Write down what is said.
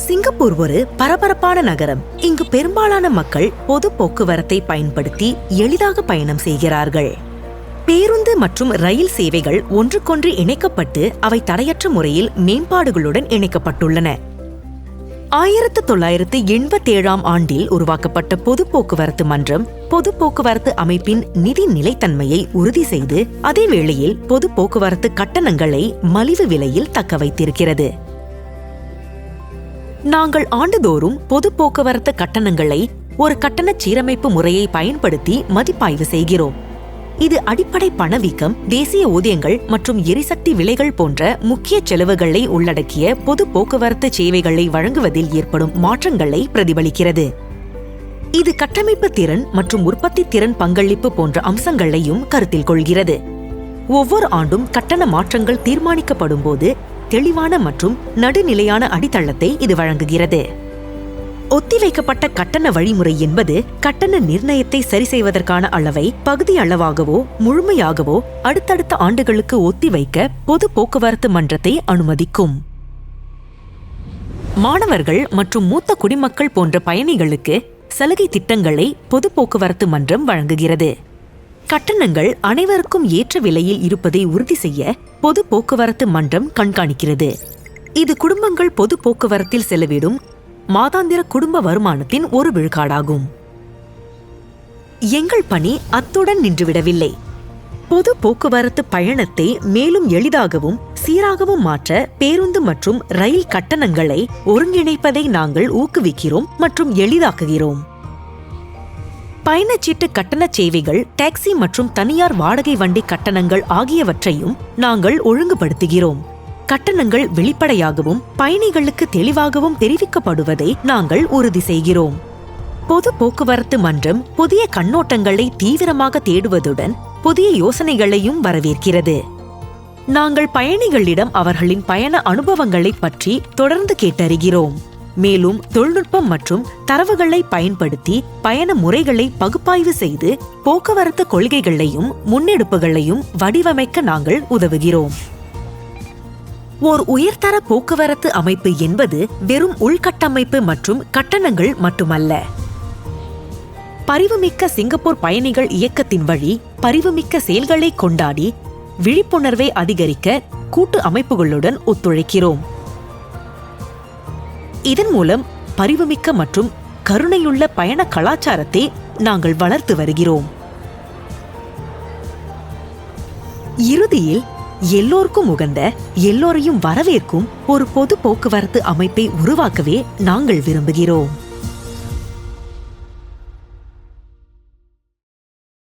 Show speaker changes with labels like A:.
A: Singapore ஒரு பரபரப்பான நகரம். இங்கு பெரும்பாலான மக்கள் பொது போக்குவரத்தை பயன்படுத்தி எளிதாக பயணம் செய்கிறார்கள். பேருந்து மற்றும் ரயில் சேவைகள் ஒன்றுக்கொன்று இணைக்கப்பட்டு அவை தடையற்ற முறையில் மேம்பாடுகளுடன் இணைக்கப்பட்டுள்ளன. 1987 ஆண்டில் உருவாக்கப்பட்ட பொது போக்குவரத்து மன்றம் பொது போக்குவரத்து அமைப்பின் நிதி நிலைத்தன்மையை உறுதி செய்து அதே வேளையில் பொது போக்குவரத்து கட்டணங்களை மலிவு விலையில் தக்க வைத்திருக்கிறது. நாங்கள் ஆண்டுதோறும் பொது போக்குவரத்து கட்டணங்களை ஒரு கட்டண சீரமைப்பு முறையை பயன்படுத்தி மதிப்பாய்வு செய்கிறோம். இது அடிப்படை பணவீக்கம், தேசிய ஊதியங்கள் மற்றும் எரிசக்தி விலைகள் போன்ற முக்கிய செலவுகளை உள்ளடக்கிய பொது போக்குவரத்து சேவைகளை வழங்குவதில் ஏற்படும் மாற்றங்களை பிரதிபலிக்கிறது. இது கட்டமைப்பு திறன் மற்றும் உற்பத்தி திறன் பங்களிப்பு போன்ற அம்சங்களையும் கருத்தில் கொள்கிறது. ஒவ்வொரு ஆண்டும் கட்டண மாற்றங்கள் தீர்மானிக்கப்படும் போது தெளிவான மற்றும் நடுநிலையான அடித்தளத்தை இது வழங்குகிறது. ஒத்திவைக்கப்பட்ட கட்டண வழிமுறை என்பது கட்டண நிர்ணயத்தை சரி செய்வதற்கான அளவை பகுதி அளவாகவோ முழுமையாகவோ அடுத்தடுத்த ஆண்டுகளுக்கு ஒத்திவைக்க பொது போக்குவரத்து மன்றத்தை அனுமதிக்கும். மாணவர்கள் மற்றும் மூத்த குடிமக்கள் போன்ற பயணிகளுக்கு சலுகை திட்டங்களை பொது போக்குவரத்து மன்றம் வழங்குகிறது. கட்டணங்கள் அனைவருக்கும் ஏற்ற விலையில் இருப்பதை உறுதி செய்ய பொது போக்குவரத்து மன்றம் கண்காணிக்கிறது. இது குடும்பங்கள் பொது போக்குவரத்தில் செலவிடும் மாதாந்திர குடும்ப வருமானத்தின் ஒரு விழுக்காடாகும். எங்கள் பணி அத்துடன் நின்றுவிடவில்லை. பொது போக்குவரத்து பயணத்தை மேலும் எளிதாகவும் சீராகவும் மாற்ற பேருந்து மற்றும் ரயில் கட்டணங்களை ஒருங்கிணைப்பதை நாங்கள் ஊக்குவிக்கிறோம் மற்றும் எளிதாக்குகிறோம். பயணச்சீட்டு கட்டண சேவைகள், டாக்ஸி மற்றும் தனியார் வாடகை வண்டி கட்டணங்கள் ஆகியவற்றையும் நாங்கள் ஒழுங்குபடுத்துகிறோம். கட்டணங்கள் வெளிப்படையாகவும் பயணிகளுக்கு தெளிவாகவும் தெரிவிக்கப்படுவதை நாங்கள் உறுதி செய்கிறோம். பொது போக்குவரத்து மன்றம் புதிய கண்ணோட்டங்களை தீவிரமாக தேடுவதுடன் புதிய யோசனைகளையும் வரவேற்கிறது. நாங்கள் பயணிகளிடம் அவர்களின் பயண அனுபவங்களை பற்றி தொடர்ந்து கேட்டறிகிறோம். மேலும் தொழில்நுட்பம் மற்றும் தரவுகளை பயன்படுத்தி பயண முறைகளை பகுப்பாய்வு செய்து போக்குவரத்து கொள்கைகளையும் முன்னெடுப்புகளையும் வடிவமைக்க நாங்கள் உதவுகிறோம். ஓர் உயர்தர போக்குவரத்து அமைப்பு என்பது வெறும் உள்கட்டமைப்பு மற்றும் கட்டணங்கள் மட்டுமல்ல. பரிவுமிக்க சிங்கப்பூர் பயணிகள் இயக்கத்தின் வழி பரிவுமிக்க செயல்களை கொண்டாடி விழிப்புணர்வை அதிகரிக்க கூட்டு அமைப்புகளுடன் ஒத்துழைக்கிறோம். இதன் மூலம் பரிவுமிக்க மற்றும் கருணையுள்ள பயண கலாச்சாரத்தை நாங்கள் வளர்த்து வருகிறோம். இறுதியில் எல்லோருக்கும் உகந்த, எல்லோரையும் வரவேற்கும் ஒரு பொது போக்குவரத்து அமைப்பை உருவாக்கவே நாங்கள் விரும்புகிறோம்.